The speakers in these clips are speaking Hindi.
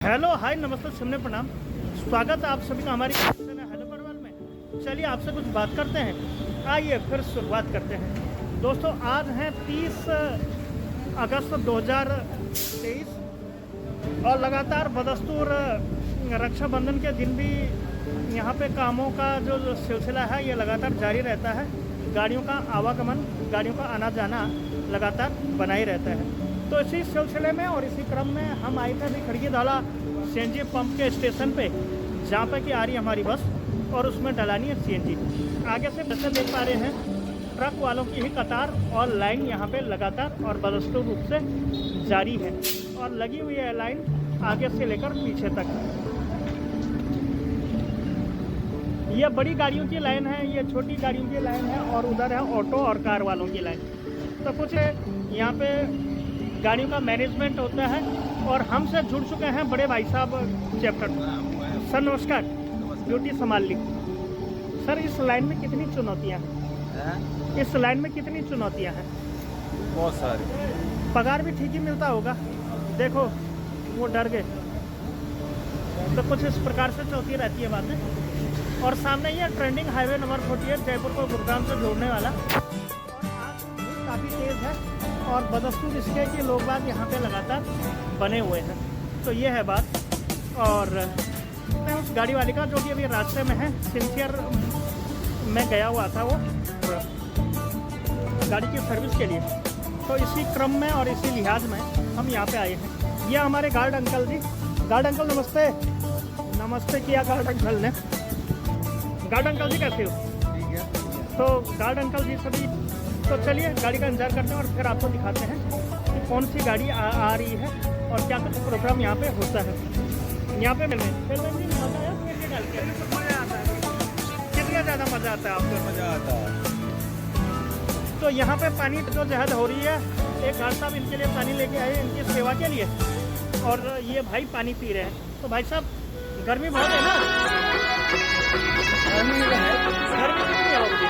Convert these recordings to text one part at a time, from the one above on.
हेलो हाय नमस्ते सुनने प्रणाम। स्वागत है आप सभी का हमारी हेलो परवाल में। चलिए आपसे कुछ बात करते हैं। आइए फिर शुरुआत करते हैं। दोस्तों आज हैं 30 अगस्त 2023 और लगातार बदस्तूर रक्षाबंधन के दिन भी यहाँ पे कामों का जो सिलसिला है ये लगातार जारी रहता है। गाड़ियों का आवागमन, गाड़ियों का आना जाना लगातार बना ही रहता है। तो इसी सिलसिले में और इसी क्रम में हम आए थे अभी खड़गीधाला सीएनजी पंप के स्टेशन पे, जहाँ पे कि आ रही है हमारी बस और उसमें डलानी है सीएनजी। आगे से जैसे देख पा रहे हैं ट्रक वालों की ही कतार और लाइन यहाँ पे लगातार और बदस्तूर रूप से जारी है और लगी हुई है लाइन आगे से लेकर पीछे तक। ये बड़ी गाड़ियों की लाइन है, ये छोटी गाड़ियों की लाइन है और उधर है ऑटो और कार वालों की लाइन। तो कुछ यहाँ पे गाड़ियों का मैनेजमेंट होता है और हमसे जुड़ चुके हैं बड़े भाई साहब चैप्टर। सर नमस्कार, ड्यूटी संभाल ली। सर इस लाइन में कितनी चुनौतियाँ हैं? इस लाइन में कितनी चुनौतियाँ हैं? बहुत सारी। पगार भी ठीक ही मिलता होगा? देखो वो डर गए। तो कुछ इस प्रकार से चलती रहती है बातें। और सामने ही है ट्रेंडिंग हाईवे नंबर 48 जयपुर को गुरुग्राम से जोड़ने वाला, और आज काफ़ी तेज़ है और बदस्तूर इसके कि लोग बाग यहाँ पे लगातार बने हुए हैं। तो ये है बात। और मैं उस गाड़ी वाले का जो कि अभी रास्ते में है, सिंसियर में गया हुआ था वो गाड़ी की सर्विस के लिए। तो इसी क्रम में और इसी लिहाज में हम यहाँ पे आए हैं। ये हमारे गार्ड अंकल जी। गार्ड अंकल नमस्ते। नमस्ते किया गार्ड अंकल ने। गार्ड अंकल जी कैसे हो? ठीक है। तो गार्ड अंकल जी सभी, तो चलिए गाड़ी का इंतजार करते हैं और फिर आपको दिखाते हैं कि कौन सी गाड़ी आ रही है और क्या कुछ प्रोग्राम यहाँ पे होता है। यहाँ पे मिलने मज़ा आया, डाल के मज़ा आता है। कितना ज़्यादा मज़ा आता है आपको? मज़ा आता है। तो यहाँ पे पानी जो जहद हो रही है, एक गार्ड साहब इनके लिए पानी लेके आए इनकी सेवा के लिए, और ये भाई पानी पी रहे हैं। तो भाई साहब गर्मी बहुत है ना? गर्मी कितनी होगी?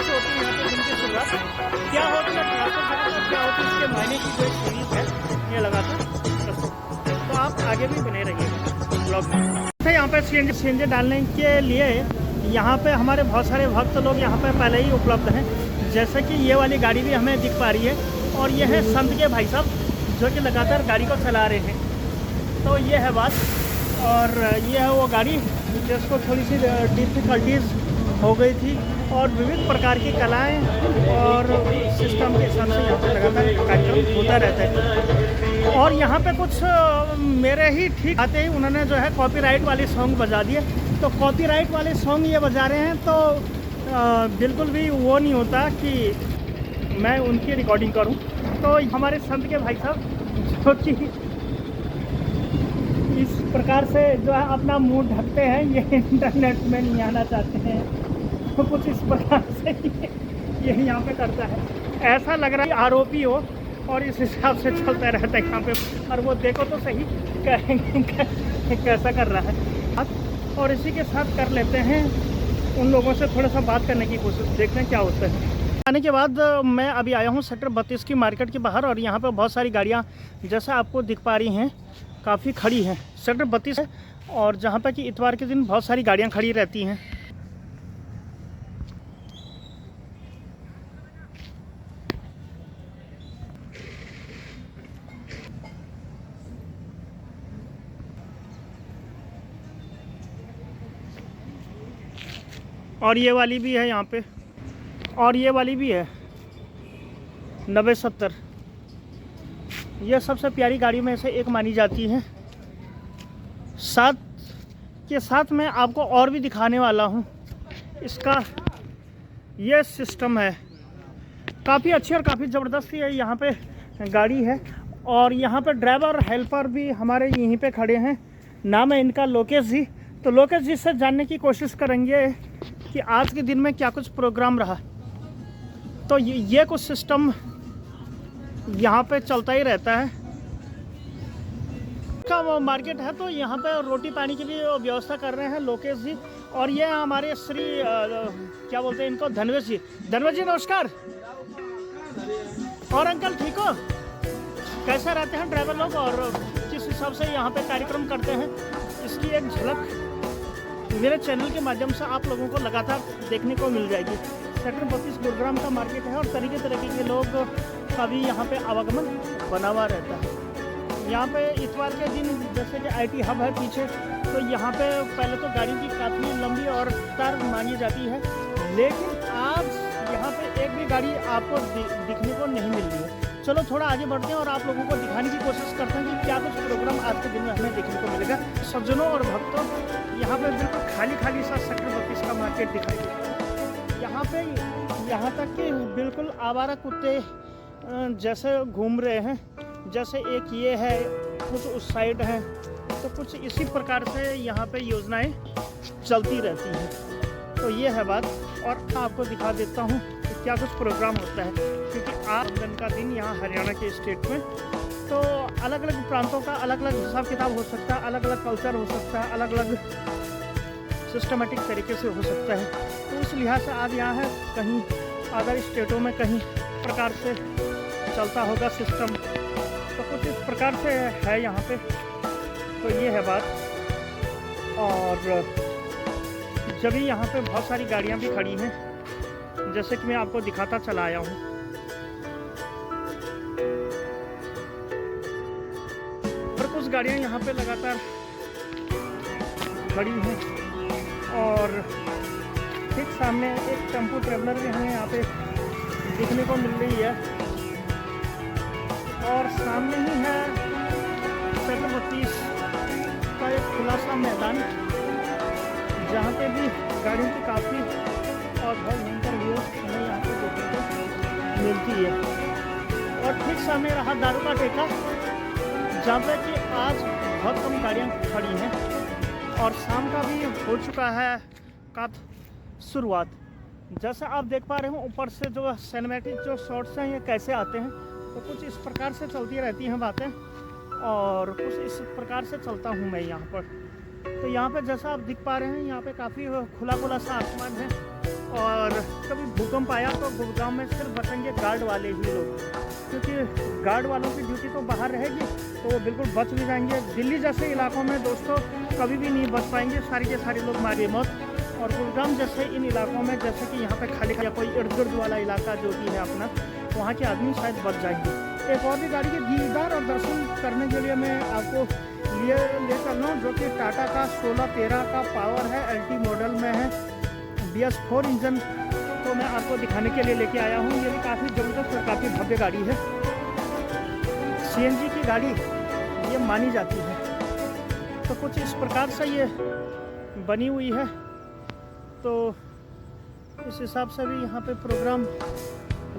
होती है यहाँ पे दिन की शुरुआत क्या होती है, क्या होती है इसके मायने की जो एक सीरीज है ये लगातार। तो आप आगे भी बने रहिए ब्लॉग में। यहाँ पे सीएनजी डालने के लिए यहाँ पे हमारे बहुत सारे भक्त लोग यहाँ पे पहले ही उपलब्ध हैं। जैसे कि ये वाली गाड़ी भी हमें दिख पा रही है और ये है संत के भाई साहब जो कि लगातार गाड़ी को चला रहे हैं। तो ये है बात। और ये है वो गाड़ी जिसको थोड़ी सी डिफ़िकल्टीज़ हो गई थी और विविध प्रकार की कलाएं और सिस्टम के हिसाब से यहाँ पर लगातार कार्यक्रम होता रहता है। और यहाँ पे कुछ मेरे ही ठीक आते ही उन्होंने जो है कॉपीराइट वाले सॉन्ग बजा दिए। तो कॉपीराइट वाले सॉन्ग ये बजा रहे हैं तो बिल्कुल भी वो नहीं होता कि मैं उनकी रिकॉर्डिंग करूँ। तो हमारे संत के भाई साहब जो कि इस प्रकार से जो है अपना मुंह ढकते हैं, ये इंटरनेट में नहीं आना चाहते हैं, तो कुछ इस प्रकार से ये यहाँ पे करता है। ऐसा लग रहा है आरोपी हो और इस हिसाब से चलता रहता है यहाँ पे। और वो देखो तो सही कैसा कर रहा है। और इसी के साथ कर लेते हैं उन लोगों से थोड़ा सा बात करने की कोशिश, देखते हैं क्या होता है। आने के बाद मैं अभी आया हूँ सेक्टर 32 की मार्केट के बाहर और यहाँ पे बहुत सारी गाड़ियाँ जैसा आपको दिख पा रही हैं काफ़ी खड़ी हैं। सेक्टर 32 है और जहाँ पे कि इतवार के दिन बहुत सारी गाड़ियाँ खड़ी रहती हैं। और ये वाली भी है यहाँ पे, और ये वाली भी है 90-70। ये सबसे प्यारी गाड़ी में से एक मानी जाती है। साथ के साथ मैं आपको और भी दिखाने वाला हूँ। इसका ये सिस्टम है काफ़ी अच्छी और काफ़ी ज़बरदस्त है। यहाँ पे गाड़ी है और यहाँ पे ड्राइवर हेल्पर भी हमारे यहीं पे खड़े हैं। नाम है इनका लोकेश जी। तो लोकेश जी से जानने की कोशिश करेंगे कि आज के दिन में क्या कुछ प्रोग्राम रहा। तो ये कुछ सिस्टम यहाँ पे चलता ही रहता है। का वो मार्केट है तो यहाँ पे रोटी पानी की भी व्यवस्था कर रहे हैं लोकेश जी। और ये हमारे श्री क्या बोलते हैं इनको, धनवेश जी। धनवेश जी नमस्कार। और अंकल ठीक हो? कैसे रहते हैं ड्राइवर लोग और किस हिसाब से यहाँ पे कार्यक्रम करते हैं, इसकी एक झलक मेरे चैनल के माध्यम से आप लोगों को लगातार देखने को मिल जाएगी। सेक्टर 32 गुरुग्राम का मार्केट है और तरीके के लोग का भी यहाँ पे आवागमन बना हुआ रहता है। यहाँ पे इतवार के दिन जैसे कि IT हब है पीछे, तो यहाँ पे पहले तो गाड़ी की काफ़ी लंबी और कतार मांगी जाती है, लेकिन आज यहाँ पे एक भी गाड़ी आपको दिखने को नहीं मिल रही है। चलो थोड़ा आगे बढ़ते हैं और आप लोगों को दिखाने की कोशिश करते हैं कि क्या कुछ प्रोग्राम आज के दिन में हमें देखने को मिलेगा। सज्जनों और भक्तों, यहाँ पे बिल्कुल खाली सा सेक्टर 32 का मार्केट दिखाई देता है। यहाँ तक कि बिल्कुल आवारा कुत्ते जैसे घूम रहे हैं, जैसे एक ये है, कुछ उस साइड है, तो कुछ इसी प्रकार से यहाँ पे योजनाएं चलती रहती हैं। तो ये है बात, और आपको दिखा देता हूँ कि क्या कुछ प्रोग्राम होता है, क्योंकि आज दिन का दिन यहाँ हरियाणा के स्टेट में, तो अलग अलग प्रांतों का अलग अलग हिसाब किताब हो सकता है, अलग अलग कल्चर हो सकता है, अलग अलग सिस्टमेटिक तरीके से हो सकता है। तो उस लिहाज से आज यहाँ है, कहीं अदर स्टेटों में कहीं प्रकार से चलता होगा सिस्टम, तो कुछ इस प्रकार से है यहाँ पे। तो ये है बात, और जब भी यहाँ पे बहुत सारी गाड़ियाँ भी खड़ी हैं, जैसे कि मैं आपको दिखाता चला आया हूँ। और कुछ गाड़ियाँ यहाँ पे लगातार खड़ी हैं, और ठीक सामने एक टेम्पो ट्रेवलर भी हमें यहाँ पे देखने को मिल रही है, और सामने ही है सेक्टर 32 का एक खुला सा मैदान, जहाँ पे भी गाड़ियों की काफ़ी और बहुत भयंकर व्यू हमें यहाँ पे देखने को मिलती है। और ठीक सामने रहा दारू का ठेका, जहाँ पे कि आज बहुत कम गाड़ियाँ खड़ी हैं, और शाम का भी हो चुका है काफ़ी शुरुआत। जैसे आप देख पा रहे हो ऊपर से जो सिनेमैटिक जो शॉट्स हैं ये कैसे आते हैं, तो कुछ इस प्रकार से चलती रहती हैं बातें, और कुछ इस प्रकार से चलता हूँ मैं यहाँ पर। तो यहाँ पे जैसा आप दिख पा रहे हैं, यहाँ पे काफ़ी खुला सा आसमान है, और कभी भूकंप आया तो गुड़गांव में सिर्फ बचेंगे गार्ड वाले ही लोग, क्योंकि गार्ड वालों की ड्यूटी तो बाहर रहेगी, तो वो बिल्कुल बच भी जाएंगे। दिल्ली जैसे इलाकों में दोस्तों कभी भी नहीं बच पाएंगे, सारे के सारे लोग मारे मौत। और गुड़गांव जैसे इन इलाकों में, जैसे कि यहाँ पे खाली या कोई इर्द गिर्द वाला इलाका जो भी है अपना, वहाँ के आदमी शायद बच जाएंगे। एक और भी गाड़ी के दीदार और दर्शन करने के लिए मैं आपको ले चल रहा हूँ, जो कि टाटा का 1613 का पावर है, LT मॉडल में है, BS4 इंजन, तो मैं आपको दिखाने के लिए लेके आया हूँ। ये भी काफ़ी ज़बरदस्त और काफ़ी भव्य गाड़ी है, CNG की गाड़ी ये मानी जाती है। तो कुछ इस प्रकार से ये बनी हुई है, तो इस हिसाब से भी यहाँ पे प्रोग्राम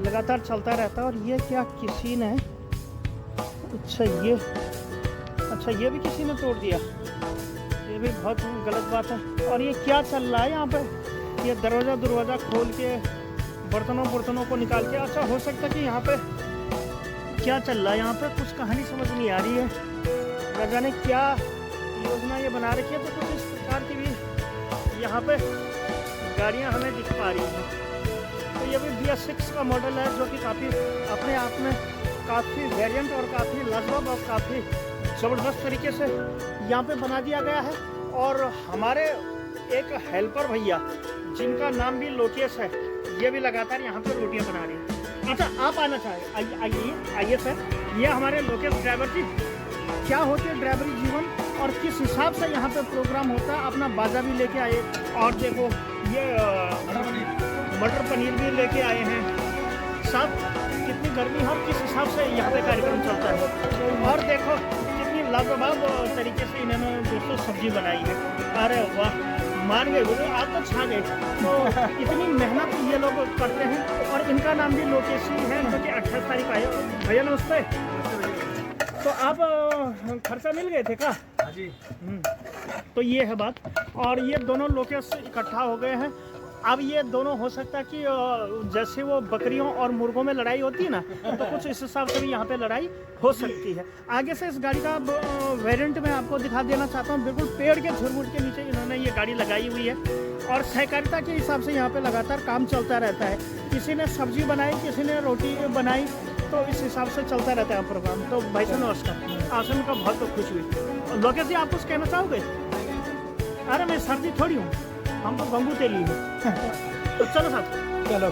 लगातार चलता रहता है। और ये क्या किसी ने, अच्छा ये भी किसी ने तोड़ दिया, ये भी बहुत गलत बात है। और ये क्या चल रहा है यहाँ पे, ये दरवाज़ा खोल के बर्तनों को निकाल के, अच्छा हो सकता है कि यहाँ पे क्या चल रहा है, यहाँ पे कुछ कहानी समझ नहीं आ रही है, न जाने क्या योजना ये बना रखी है। तो कुछ इस प्रकार की भी यहाँ पे गाड़ियाँ हमें दिख पा रही हैं। तो ये भी BS6 का मॉडल है, जो कि काफ़ी अपने आप में काफ़ी वेरिएंट और काफ़ी लाजवाब और काफ़ी ज़बरदस्त तरीके से यहाँ पे बना दिया गया है। और हमारे एक हेल्पर भैया जिनका नाम भी लोकेश है, ये भी लगातार यहाँ पे रोटियाँ बना रही हैं। अच्छा आप आना चाहें, आइए सर, ये हमारे लोकेश ड्राइवर जी, क्या होते हैं ड्राइवरी जीवन और किस हिसाब से यहाँ पे प्रोग्राम होता है। अपना बाजा भी लेके आए, और देखो ये मटर पनीर भी लेके आए हैं। सब कितनी गर्मी है और किस हिसाब से यहाँ पे कार्यक्रम चलता है। और देखो कितनी लाजवाब तरीके से इन्होंने दोस्तों सब्जी बनाई है। अरे वाह, मान गए बोलो, आप तो छा गए। तो इतनी मेहनत ये लोग करते हैं। और इनका नाम भी लोकेश ही है, जो कि 28 तारीख आए। भैया नमस्ते। तो आप खर्चा मिल गए थे क्या? जी। तो ये है बात। और ये दोनों लोकेश इकट्ठा हो गए हैं। अब ये दोनों हो सकता है कि जैसे वो बकरियों और मुर्गों में लड़ाई होती है ना, तो कुछ इस हिसाब से भी यहाँ पे लड़ाई हो सकती है। आगे से इस गाड़ी का वेरिएंट मैं आपको दिखा देना चाहता हूँ। बिल्कुल पेड़ के झुरमुट के नीचे इन्होंने ये गाड़ी लगाई हुई है, और सहकारिता के हिसाब से यहाँ पे लगातार काम चलता रहता है। किसी ने सब्जी बनाई, किसी ने रोटी बनाई, तो इस हिसाब से चलता रहता है प्रोग्राम। तो भाई साहब नमस्कार, आपसे मिलकर बहुत तो खुश हुई। लोकेश जी, आप कुछ कहना चाहोगे? अरे मैं सर्दी थोड़ी हूँ, हम तो गंगू तेली हूँ। तो चलो साथ, चलो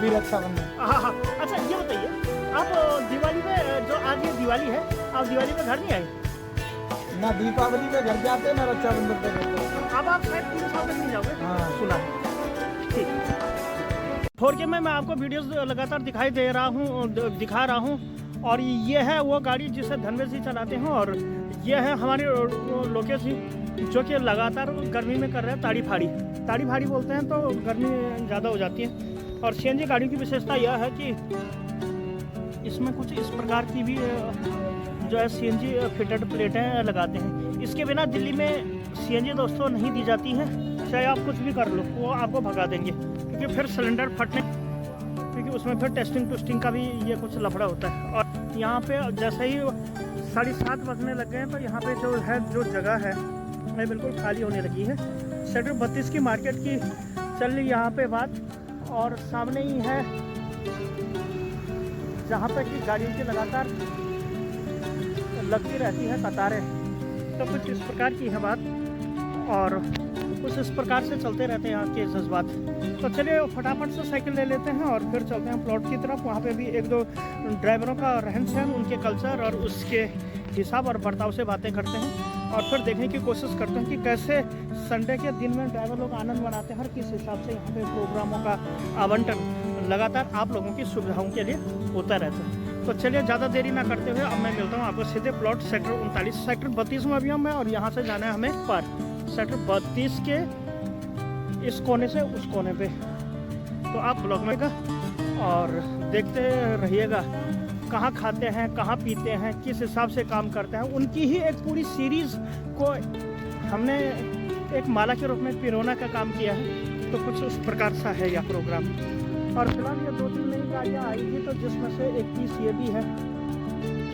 भी रक्षाबंधन। हाँ हाँ। अच्छा ये बताइए, आप दिवाली में, जो आज ये दिवाली है, आप दिवाली में घर नहीं आए? ना दीपावली पे घर जाते ना रक्षाबंधन पे घर जाते। अब आप शायद 3 साल तक नहीं जाओगे। हाँ सुना। ठीक। 4K में मैं आपको वीडियोस लगातार दिखा रहा हूँ और ये है वो गाड़ी जिसे धनवेश जी चलाते हैं और ये है हमारे लोकेश जी, जो कि लगातार गर्मी में कर रहे हैं ताड़ी फाड़ी बोलते हैं, तो गर्मी ज़्यादा हो जाती है। और CNG गाड़ियों की विशेषता यह है कि इसमें कुछ इस प्रकार की भी जो है CNG फिटेड प्लेटें लगाते हैं। इसके बिना दिल्ली में CNG दोस्तों नहीं दी जाती है, चाहे आप कुछ भी कर लो, वो आपको भगा देंगे, क्योंकि फिर सिलेंडर फटने, क्योंकि उसमें फिर टेस्टिंग का भी ये कुछ लफड़ा होता है। और यहाँ पे जैसे ही 7:30 बजने लग गए हैं, तो यहाँ पे जो जगह है वो बिल्कुल खाली होने लगी है। सेक्टर 32 की मार्केट की चल रही यहाँ पे बात, और सामने ही है जहाँ पे कि गाड़ियों की लगातार लगती रहती है कतारें। तो कुछ इस प्रकार की है बात, और कुछ इस प्रकार से चलते रहते हैं यहाँ के जज्बात। तो चलिए फटाफट से साइकिल ले लेते हैं और फिर चलते हैं प्लॉट की तरफ। वहाँ पे भी 1-2 ड्राइवरों का रहन सहन, उनके कल्चर और उसके हिसाब और बर्ताव से बातें करते हैं, और फिर देखने की कोशिश करते हैं कि कैसे संडे के दिन में ड्राइवर लोग आनंद मनाते हैं और किस हिसाब से यहाँ पे प्रोग्रामों का आवंटन लगातार आप लोगों की सुविधाओं के लिए होता रहता है। तो चलिए ज़्यादा देरी ना करते हुए अब मैं मिलता हूँ आपको सीधे प्लॉट सेक्टर 39, सेक्टर 32 में अभी हम हैं, और यहाँ से जाना है हमें पर सेक्टर 32 के इस कोने से उस कोने पे। तो आप ब्लॉग में और देखते रहिएगा कहाँ खाते हैं, कहाँ पीते हैं, किस हिसाब से काम करते हैं। उनकी ही एक पूरी सीरीज़ को हमने एक माला के रूप में पिरोना का काम किया है। तो कुछ उस प्रकार सा है यह प्रोग्राम। और फिलहाल ये 2-3 नई गाड़ियाँ आई थी, तो जिसमें से एक पीस ये भी है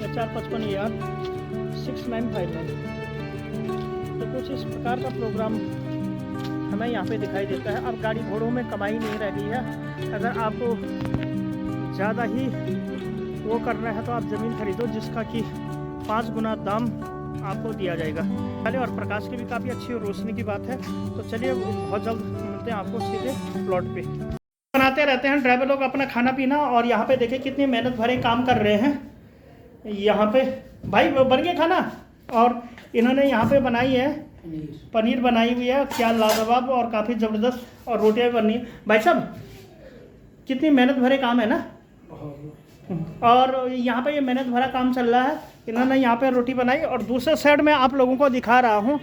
HR55AR 6959। तो कुछ इस प्रकार का प्रोग्राम हमें यहाँ पे दिखाई देता है। अब गाड़ी घोड़ों में कमाई नहीं रह गई है। अगर आपको ज़्यादा ही वो करना है तो आप ज़मीन खरीदो, जिसका कि 5 गुना दाम आपको दिया जाएगा। पहले और प्रकाश की भी काफ़ी अच्छी रोशनी की बात है। तो चलिए बहुत जल्द मिलते हैं आपको सीधे प्लॉट पे। बनाते रहते हैं ड्राइवर लोग अपना खाना पीना, और यहाँ पे देखिए कितनी मेहनत भरे काम कर रहे हैं। यहाँ पे भाई बन गया खाना, और इन्होंने यहाँ पे बनाई है पनीर बनाई हुई है, क्या लाजवाब और काफ़ी ज़बरदस्त, और रोटियाँ भी बननी है। भाई साहब कितनी मेहनत भरे काम है ना। और यहाँ पे ये मेहनत भरा काम चल रहा है। इन्होंने यहाँ पे रोटी बनाई, और दूसरे साइड में आप लोगों को दिखा रहा हूँ,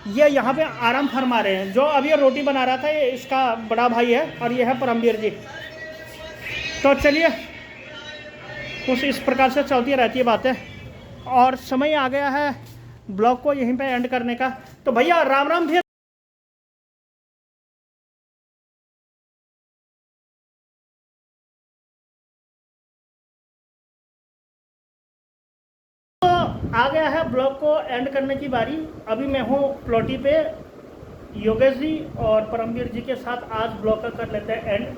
ये यहाँ पे आराम फरमा रहे हैं। जो अभी ये रोटी बना रहा था ये इसका बड़ा भाई है, और ये है परमवीर जी। तो चलिए कुछ इस प्रकार से चलती रहती है बातें, और समय आ गया है ब्लॉग को यहीं पे एंड करने का। तो भैया राम राम भी। आ गया है ब्लॉग को एंड करने की बारी। अभी मैं हूँ प्लॉटी पे, योगेश जी और परमवीर जी के साथ आज ब्लॉग का कर लेते हैं एंड।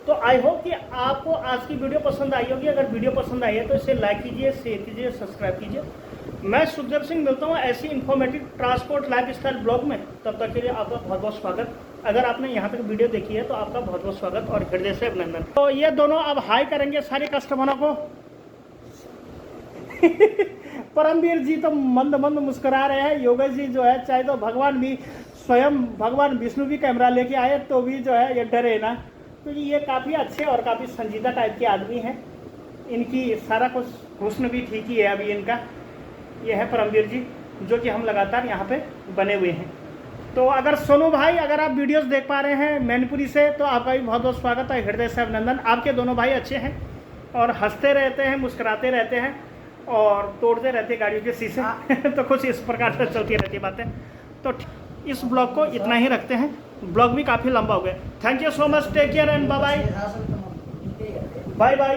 तो आई होप कि आपको आज की वीडियो पसंद आई होगी। अगर वीडियो पसंद आई है तो इसे लाइक कीजिए, शेयर कीजिए, सब्सक्राइब कीजिए। मैं सुखदेव सिंह मिलता हूँ ऐसी informative transport life style blog में। तब तक के लिए आपका बहुत बहुत स्वागत। अगर आपने यहाँ तक वीडियो देखी है तो आपका बहुत बहुत स्वागत और हृदय से अभिनंदन। तो ये दोनों अब हाई करेंगे सारे कस्टमरों को। परमवीर जी तो मंद मंद मुस्कुरा रहे हैं। योगेश जी जो है, चाहे तो भगवान भी स्वयं भगवान विष्णु भी कैमरा लेके आए तो भी जो है ये डरे ना, क्योंकि ये काफ़ी अच्छे और काफ़ी संजीदा टाइप के आदमी हैं। इनकी सारा कुछ हुस्न भी ठीक ही है अभी इनका। ये है परमवीर जी, जो कि हम लगातार यहाँ पे बने हुए हैं। तो अगर सोनू भाई, अगर आप वीडियोस देख पा रहे हैं मैनपुरी से, तो आपका भी बहुत बहुत स्वागत है, हृदय से अभिनंदन। आपके दोनों भाई अच्छे हैं और हंसते रहते हैं, मुस्कुराते रहते हैं और तोड़ते रहते गाड़ियों के शीशे। तो कुछ इस प्रकार से चलती रहती बातें। तो इस ब्लॉग को इतना ही रखते हैं, ब्लॉग भी काफ़ी लंबा हो गया। Thank you so much, take care and bye bye bye bye.